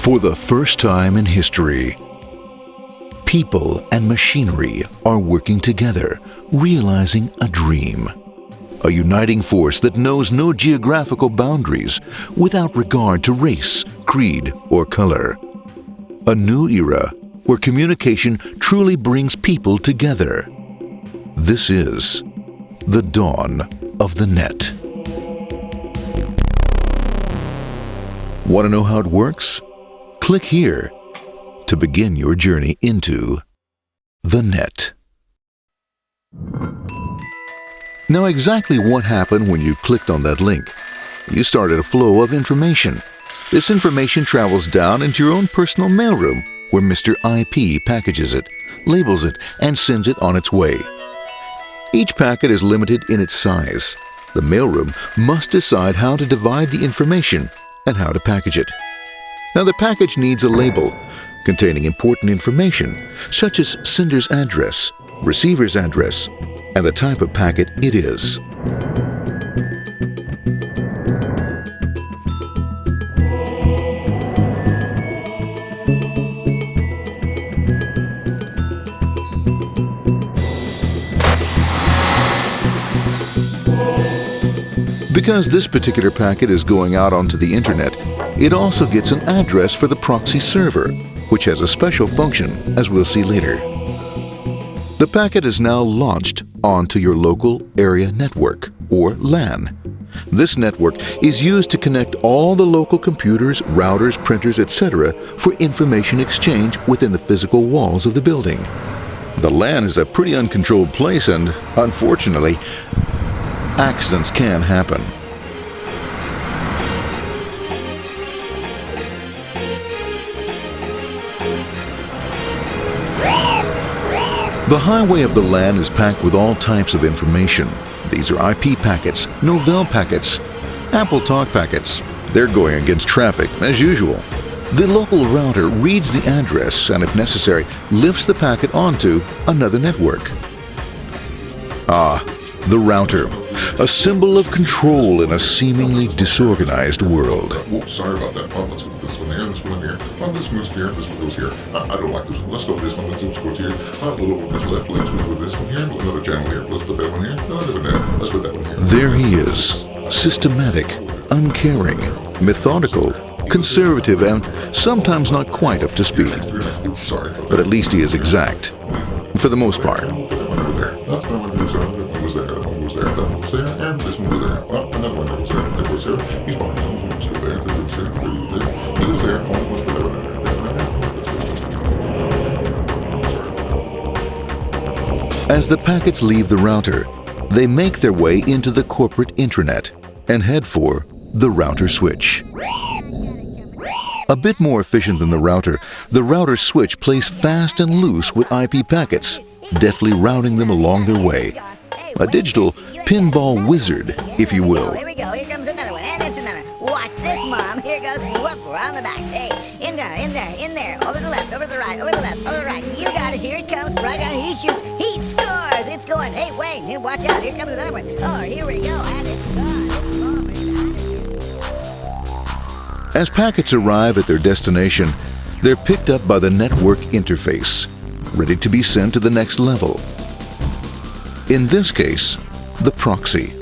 For the first time in history, people and machinery are working together, realizing a dream. A uniting force that knows no geographical boundaries without regard to race, creed, or color. A new era where communication truly brings people together. This is the dawn of the net. Want to know how it works? Click here to begin your journey into the net. Now, exactly what happened when you clicked on that link? You started a flow of information. This information travels down into your own personal mailroom, where Mr. IP packages it, labels it, and sends it on its way. Each packet is limited in its size. The mailroom must decide how to divide the information and how to package it. Now, the package needs a label containing important information, such as sender's address, receiver's address, and the type of packet it is. Because this particular packet is going out onto the internet, it also gets an address for the proxy server, which has a special function, as we'll see later. The packet is now launched onto your local area network, or LAN. This network is used to connect all the local computers, routers, printers, etc. for information exchange within the physical walls of the building. The LAN is a pretty uncontrolled place, and unfortunately, accidents can happen. The highway of the LAN is packed with all types of information. These are IP packets, Novell packets, Apple Talk packets. They're going against traffic, as usual. The local router reads the address and, if necessary, lifts the packet onto another network. The router, a symbol of control in a seemingly disorganized world. Whoops, sorry about that. Let's go with this one here, this one here. This goes here, this one goes here. I don't like this one. Let's go with this one. This goes here. A little bit goes left. Let's go with this one here. Another channel here. Let's put that one here. Another one there. Let's put that one here. There he is, systematic, uncaring, methodical, conservative, and sometimes not quite up to speed. Sorry. But at least he is exact, for the most part. That one goes there, that one goes there, that one goes there, that one goes there, and this one goes there. Another one goes there, that goes there. He's behind him, let's go there, that goes there, he goes there, let's put that one there. As the packets leave the router, they make their way into the corporate intranet and head for the router switch. A bit more efficient than the router switch plays fast and loose with IP packets, deftly routing them along their way. A digital pinball wizard, if you will. Here we go. Here comes another one. And it's another. Watch this, Mom. Here goes. Whoop. We're on the back. Hey, in there, in there, in there. Over the left, over the right, over the left, over the right. You got it. Here it comes. Right down. He shoots. He scores. It's going. Hey, wait. Watch out. Here comes another one. Oh, here we go. And it's gone. As packets arrive at their destination, they're picked up by the network interface, ready to be sent to the next level. In this case, the proxy.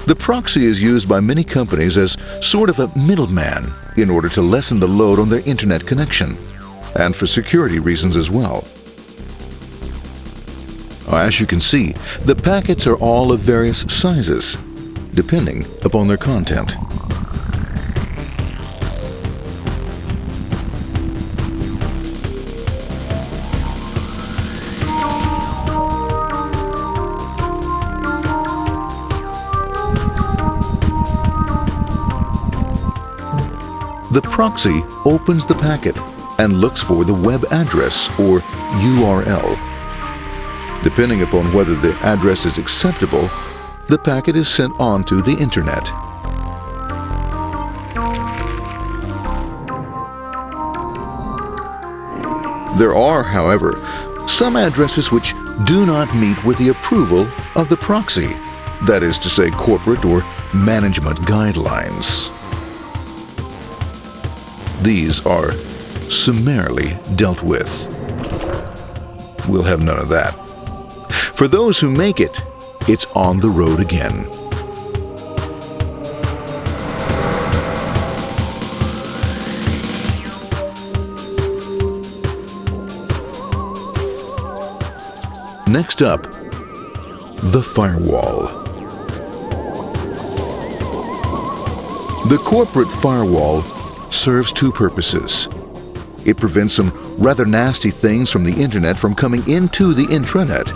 The proxy is used by many companies as sort of a middleman in order to lessen the load on their internet connection, and for security reasons as well. As you can see, the packets are all of various sizes, depending upon their content. The proxy opens the packet and looks for the web address, or URL. Depending upon whether the address is acceptable, the packet is sent onto the internet. There are, however, some addresses which do not meet with the approval of the proxy, that is to say, corporate or management guidelines. these are summarily dealt with. We'll have none of that. For those who make it, it's on the road again. Next up, the firewall. The corporate firewall serves two purposes. It prevents some rather nasty things from the internet from coming into the intranet,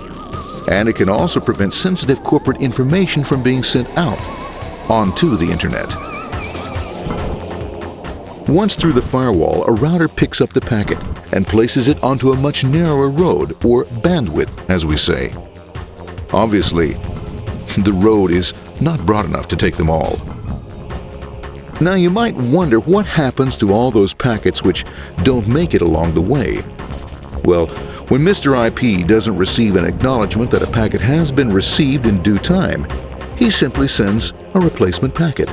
and it can also prevent sensitive corporate information from being sent out onto the internet. Once through the firewall, a router picks up the packet and places it onto a much narrower road, or bandwidth, as we say. Obviously, the road is not broad enough to take them all. Now you might wonder what happens to all those packets which don't make it along the way. Well, when Mr. IP doesn't receive an acknowledgement that a packet has been received in due time, he simply sends a replacement packet.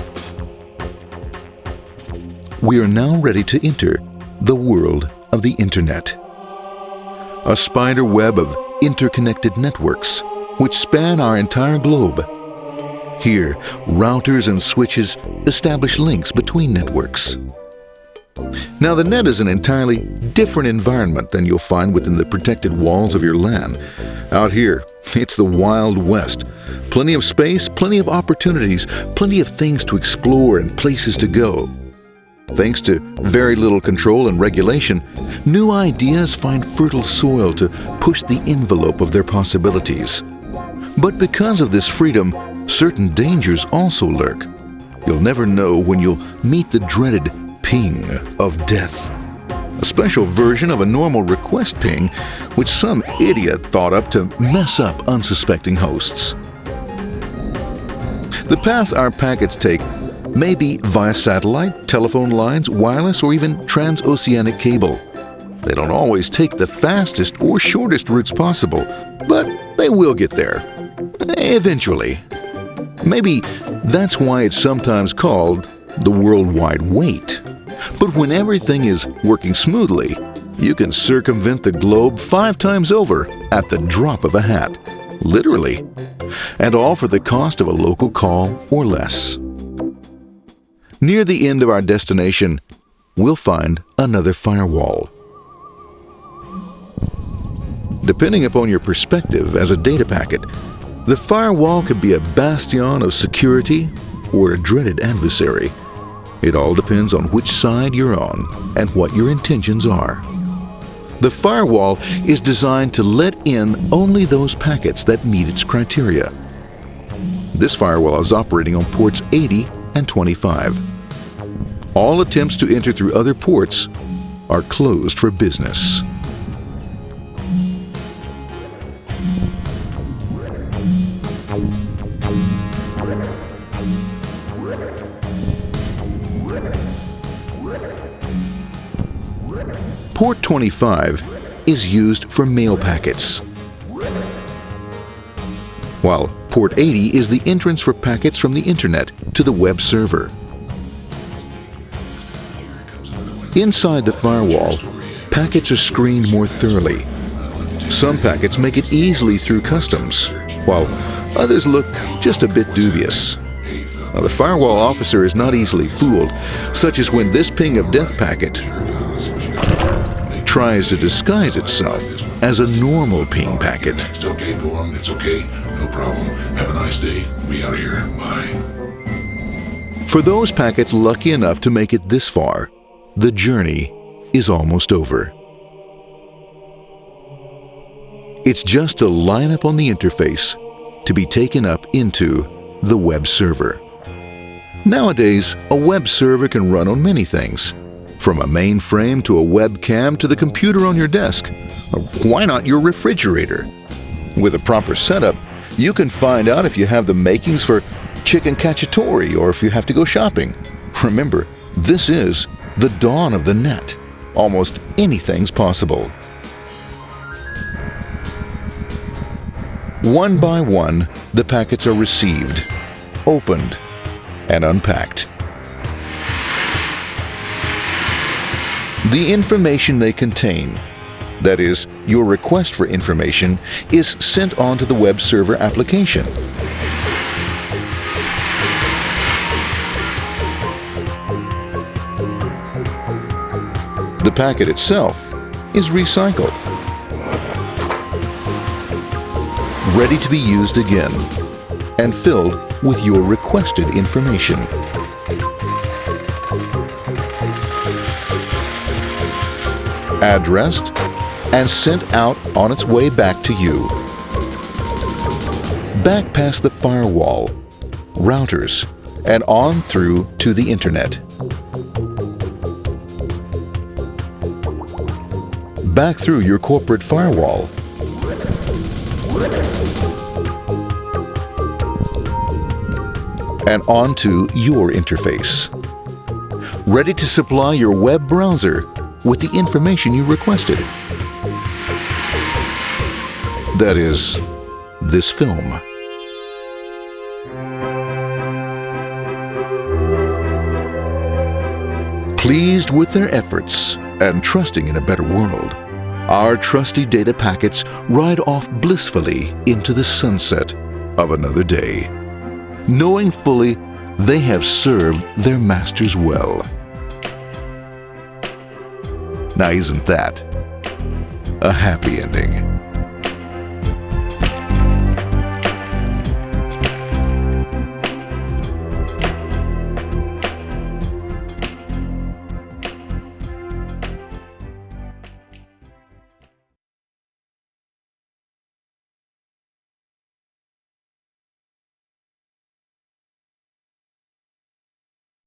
We are now ready to enter the world of the Internet. A spider web of interconnected networks which span our entire globe. Here, routers and switches establish links between networks. Now, the net is an entirely different environment than you'll find within the protected walls of your LAN. Out here, it's the Wild West. Plenty of space, plenty of opportunities, plenty of things to explore and places to go. Thanks to very little control and regulation, new ideas find fertile soil to push the envelope of their possibilities. But because of this freedom, certain dangers also lurk. You'll never know when you'll meet the dreaded ping of death. A special version of a normal request ping, which some idiot thought up to mess up unsuspecting hosts. The paths our packets take may be via satellite, telephone lines, wireless, or even transoceanic cable. They don't always take the fastest or shortest routes possible, but they will get there. Eventually. Maybe that's why it's sometimes called the worldwide wait. But when everything is working smoothly, you can circumvent the globe 5 times over at the drop of a hat. Literally. And all for the cost of a local call or less. Near the end of our destination, we'll find another firewall. Depending upon your perspective as a data packet, the firewall could be a bastion of security or a dreaded adversary. It all depends on which side you're on and what your intentions are. The firewall is designed to let in only those packets that meet its criteria. This firewall is operating on ports 80 and 25. All attempts to enter through other ports are closed for business. Port 25 is used for mail packets, while Port 80 is the entrance for packets from the Internet to the web server. Inside the firewall, packets are screened more thoroughly. Some packets make it easily through customs, while others look just a bit dubious. Now, the firewall officer is not easily fooled, such as when this ping of death packet tries to disguise itself as a normal ping packet. It's okay, go on, it's okay, no problem. Have a nice day. We out of here. Bye. For those packets lucky enough to make it this far, the journey is almost over. It's just a line up on the interface to be taken up into the web server. Nowadays, a web server can run on many things, from a mainframe to a webcam to the computer on your desk. Or why not your refrigerator? With a proper setup, you can find out if you have the makings for chicken cacciatore or if you have to go shopping. Remember, this is the dawn of the net. Almost anything's possible. One by one, the packets are received, opened, and unpacked. The information they contain, that is, your request for information, is sent on to the web server application. The packet itself is recycled, ready to be used again, and filled with your requested information. Addressed and sent out on its way back to you. Back past the firewall, routers, and on through to the internet. Back through your corporate firewall. And onto your interface. Ready to supply your web browser with the information you requested. That is, this film. Pleased with their efforts and trusting in a better world, our trusty data packets ride off blissfully into the sunset of another day, knowing fully they have served their masters well. Now, isn't that a happy ending?